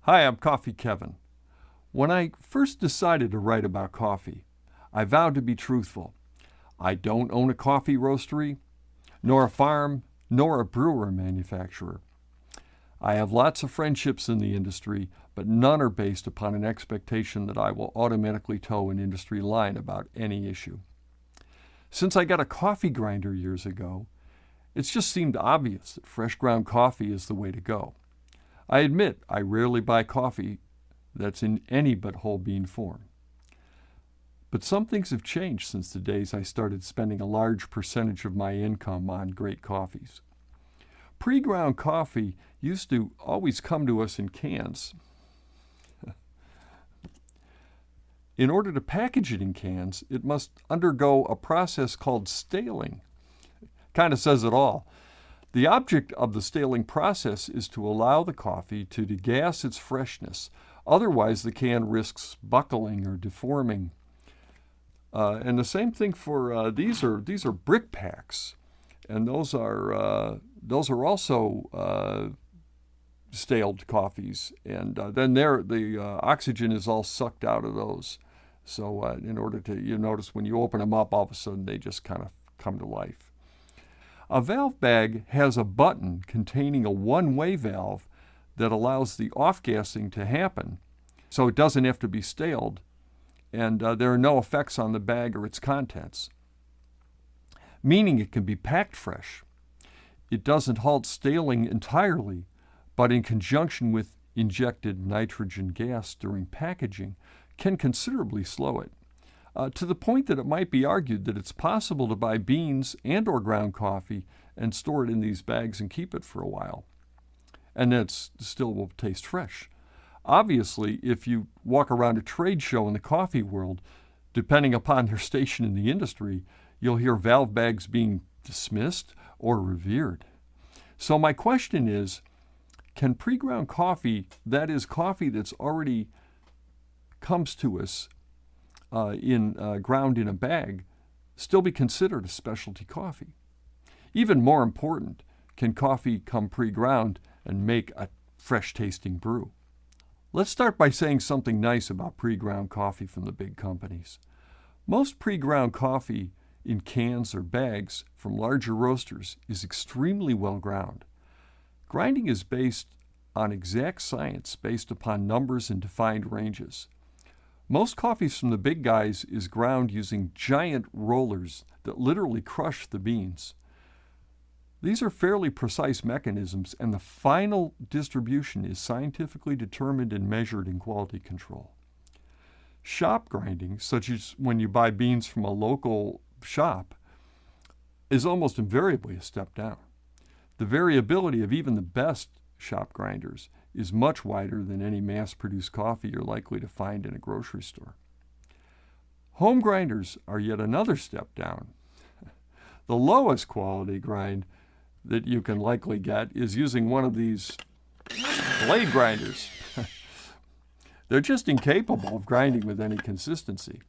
Hi, I'm Coffee Kevin. When I first decided to write about coffee, I vowed to be truthful. I don't own a coffee roastery, nor a farm, nor a brewer manufacturer. I have lots of friendships in the industry, but none are based upon an expectation that I will automatically toe an industry line about any issue. Since I got a coffee grinder years ago, it's just seemed obvious that fresh ground coffee is the way to go. I admit I rarely buy coffee that's in any but whole bean form. But some things have changed since the days I started spending a large percentage of my income on great coffees. Pre-ground coffee used to always come to us in cans. In order to package it in cans, it must undergo a process called staling. Kind of says it all. The object of the staling process is to allow the coffee to degas its freshness. Otherwise, the can risks buckling or deforming. And the same thing for these are brick packs, and those are also staled coffees. And then the oxygen is all sucked out of those. So in order to, you notice when you open them up, all of a sudden they just kind of come to life. A valve bag has a button containing a one-way valve that allows the off-gassing to happen, so it doesn't have to be staled, and there are no effects on the bag or its contents, meaning it can be packed fresh. It doesn't halt staling entirely, but in conjunction with injected nitrogen gas during packaging, can considerably slow it. To the point that it might be argued that it's possible to buy beans and or ground coffee and store it in these bags and keep it for a while. And it still will taste fresh. Obviously, if you walk around a trade show in the coffee world, depending upon their station in the industry, you'll hear valve bags being dismissed or revered. So my question is, can pre-ground coffee, that is coffee that's already comes to us ground in a bag, still be considered a specialty coffee? Even more important, can coffee come pre-ground and make a fresh-tasting brew? Let's start by saying something nice about pre-ground coffee from the big companies. Most pre-ground coffee in cans or bags from larger roasters is extremely well ground. Grinding is based on exact science based upon numbers and defined ranges. Most coffees from the big guys is ground using giant rollers that literally crush the beans. These are fairly precise mechanisms, and the final distribution is scientifically determined and measured in quality control. Shop grinding, such as when you buy beans from a local shop, is almost invariably a step down. The variability of even the best shop grinders is much wider than any mass-produced coffee you're likely to find in a grocery store. Home grinders are yet another step down. The lowest quality grind that you can likely get is using one of these blade grinders. They're just incapable of grinding with any consistency.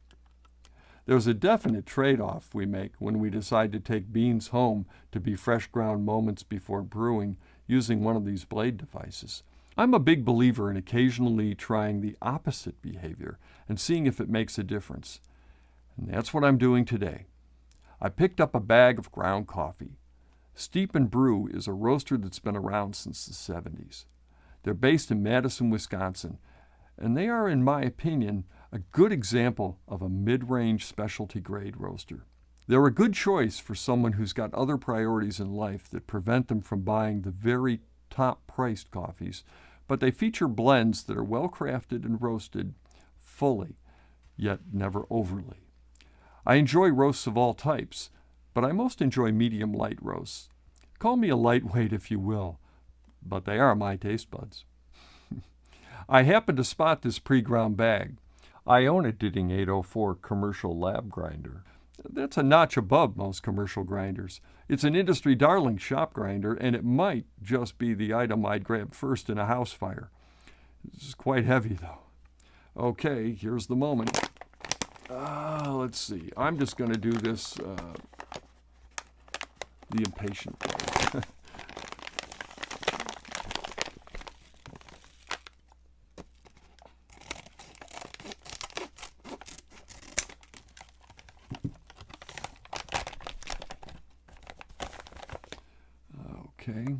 There's a definite trade-off we make when we decide to take beans home to be fresh ground moments before brewing using one of these blade devices. I'm a big believer in occasionally trying the opposite behavior and seeing if it makes a difference. And that's what I'm doing today. I picked up a bag of ground coffee. Steep and Brew is a roaster that's been around since the 70s. They're based in Madison, Wisconsin, and they are, in my opinion, a good example of a mid-range specialty grade roaster. They're a good choice for someone who's got other priorities in life that prevent them from buying the very top-priced coffees, but they feature blends that are well-crafted and roasted fully, yet never overly. I enjoy roasts of all types, but I most enjoy medium-light roasts. Call me a lightweight if you will, but they are my taste buds. I happened to spot this pre-ground bag. I own a Ditting 804 commercial lab grinder. That's a notch above most commercial grinders. It's an industry darling shop grinder, and it might just be the item I'd grab first in a house fire. This is quite heavy, though. Okay, here's the moment. Let's see. I'm just going to do this the impatient way. Okay.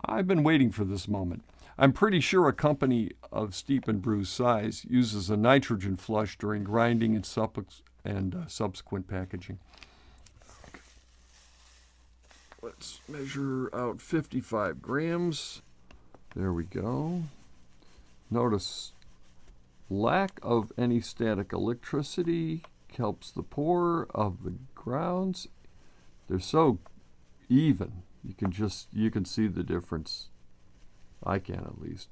I've been waiting for this moment. I'm pretty sure a company of Steep and Brew's size uses a nitrogen flush during grinding and subsequent packaging. Let's measure out 55 grams. There we go. Notice lack of any static electricity helps the pour of the grounds. They're so even. You can see the difference. I can at least.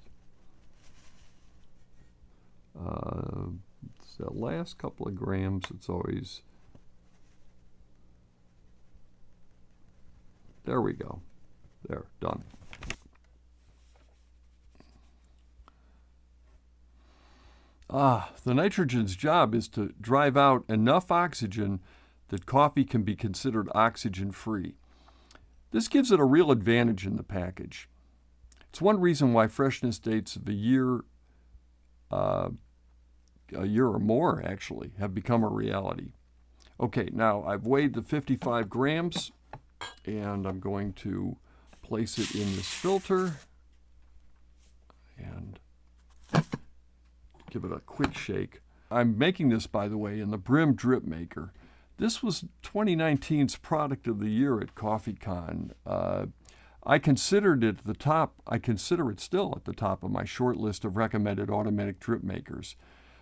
It's the last couple of grams. It's always. There we go. There, done. The nitrogen's job is to drive out enough oxygen that coffee can be considered oxygen-free. This gives it a real advantage in the package. It's one reason why freshness dates of a year or more, actually, have become a reality. Okay, now I've weighed the 55 grams, and I'm going to place it in this filter and give it a quick shake. I'm making this, by the way, in the Brim Drip Maker. This was 2019's product of the year at CoffeeCon. I considered it at the top. I consider it still at the top of my short list of recommended automatic drip makers.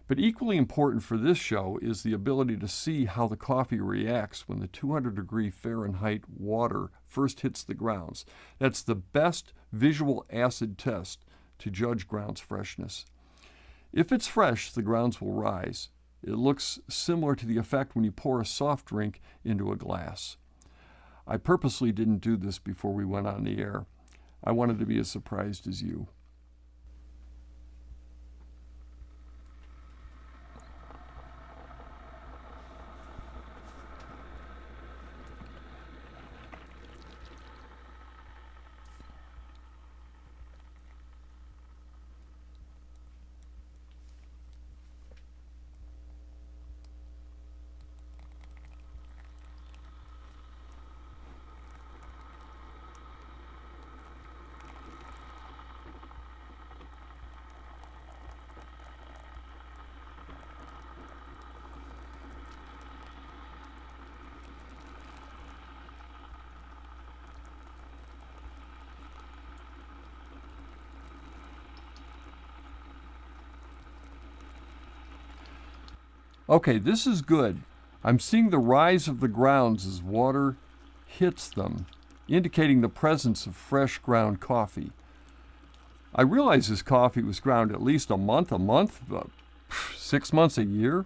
But equally important for this show is the ability to see how the coffee reacts when the 200-degree Fahrenheit water first hits the grounds. That's the best visual acid test to judge grounds freshness. If it's fresh, the grounds will rise. It looks similar to the effect when you pour a soft drink into a glass. I purposely didn't do this before we went on the air. I wanted to be as surprised as you. Okay, this is good. I'm seeing the rise of the grounds as water hits them, indicating the presence of fresh ground coffee. I realize this coffee was ground at least a month, 6 months, a year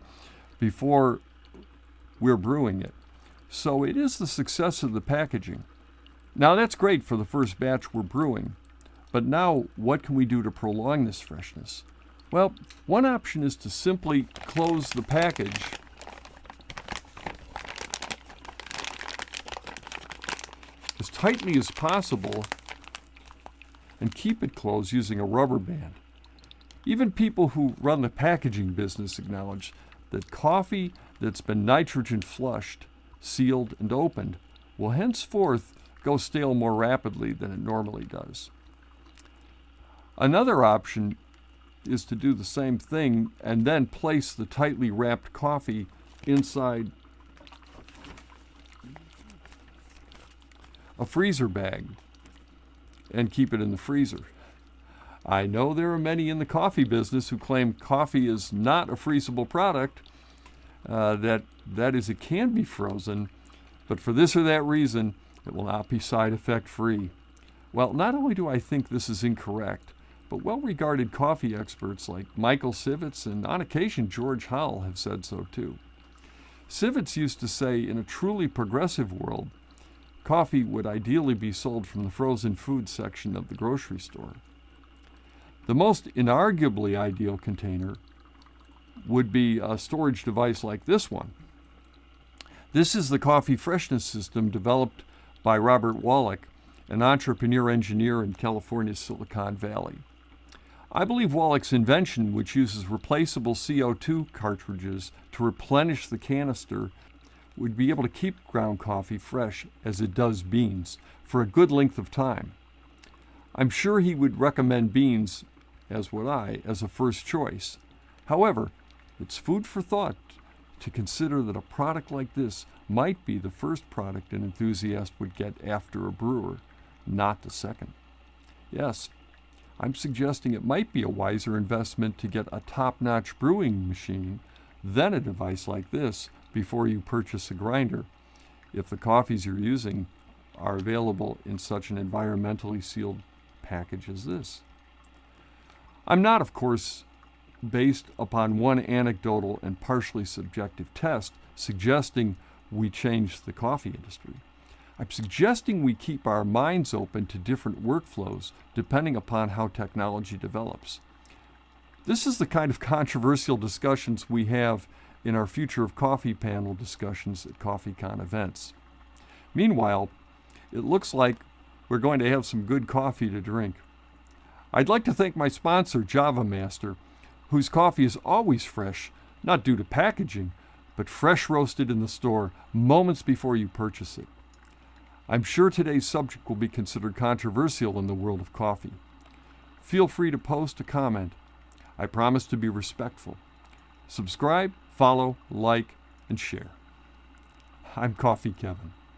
before we're brewing it. So it is the success of the packaging. Now that's great for the first batch we're brewing, but now what can we do to prolong this freshness? Well, one option is to simply close the package as tightly as possible and keep it closed using a rubber band. Even people who run the packaging business acknowledge that coffee that's been nitrogen flushed, sealed, and opened will henceforth go stale more rapidly than it normally does. Another option is to do the same thing and then place the tightly wrapped coffee inside a freezer bag and keep it in the freezer. I know there are many in the coffee business who claim coffee is not a freezable product, that is, it can be frozen, but for this or that reason, it will not be side effect free. Well, not only do I think this is incorrect, but well-regarded coffee experts like Michael Sivitz and on occasion George Howell have said so too. Sivitz used to say in a truly progressive world, coffee would ideally be sold from the frozen food section of the grocery store. The most inarguably ideal container would be a storage device like this one. This is the Coffee Freshness System developed by Robert Wallach, an entrepreneur engineer in California's Silicon Valley. I believe Wallach's invention, which uses replaceable CO2 cartridges to replenish the canister, would be able to keep ground coffee fresh as it does beans for a good length of time. I'm sure he would recommend beans, as would I, as a first choice. However, it's food for thought to consider that a product like this might be the first product an enthusiast would get after a brewer, not the second. Yes, I'm suggesting it might be a wiser investment to get a top-notch brewing machine, then a device like this, before you purchase a grinder, if the coffees you're using are available in such an environmentally sealed package as this. I'm not, of course, based upon one anecdotal and partially subjective test, suggesting we change the coffee industry. I'm suggesting we keep our minds open to different workflows depending upon how technology develops. This is the kind of controversial discussions we have in our Future of Coffee panel discussions at CoffeeCon events. Meanwhile, it looks like we're going to have some good coffee to drink. I'd like to thank my sponsor, Java Master, whose coffee is always fresh, not due to packaging, but fresh roasted in the store moments before you purchase it. I'm sure today's subject will be considered controversial in the world of coffee. Feel free to post a comment. I promise to be respectful. Subscribe, follow, like, and share. I'm Coffee Kevin.